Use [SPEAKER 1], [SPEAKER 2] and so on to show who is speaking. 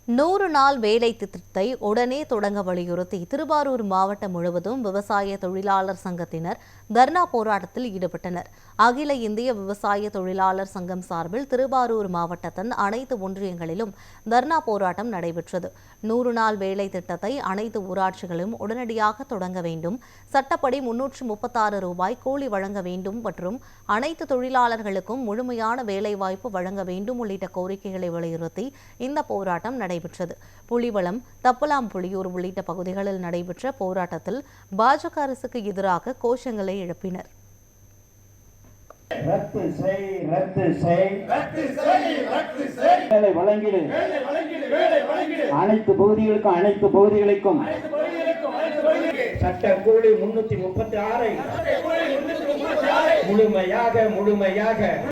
[SPEAKER 1] 100 நாள் வேலை திட்டத்தை உடனே தொடங்க வலியுறுத்தி திருவாரூர் மாவட்டம் முழுவதும் விவசாய தொழிலாளர் சங்கத்தினர் தர்ணா போராட்டத்தில் ஈடுபட்டனர். அகில இந்திய விவசாய தொழிலாளர் சங்கம் சார்பில் திருவாரூர் மாவட்டத்தின் அனைத்து ஒன்றியங்களிலும் தர்ணா போராட்டம் நடைபெற்றது. 100 நாள் வேலை திட்டத்தை அனைத்து ஊராட்சிகளும் உடனடியாக தொடங்க வேண்டும், சட்டப்படி 336 ரூபாய் கூலி வழங்க வேண்டும் மற்றும் அனைத்து தொழிலாளர்களுக்கும் முழுமையான வேலைவாய்ப்பு வழங்க வேண்டும் உள்ளிட்ட கோரிக்கைகளை வலியுறுத்தி இந்த போராட்டம் நடைபெற்றது. புலிவலம், தப்பலாம்புலியூர் உள்ளிட்ட பகுதிகளில் நடைபெற்ற போராட்டத்தில் பாஜக அரசுக்கு எதிராக கோஷங்களை எழுப்பினர்.
[SPEAKER 2] ரத்து செய், ரத்து செய், ரத்து செய், ரத்து செய், வேலை வழங்கிடு, அனைத்து பகுதிகளுக்கும் அனைத்து பகுதிகளுக்கும் சட்ட கூலி 336 முழுமையாக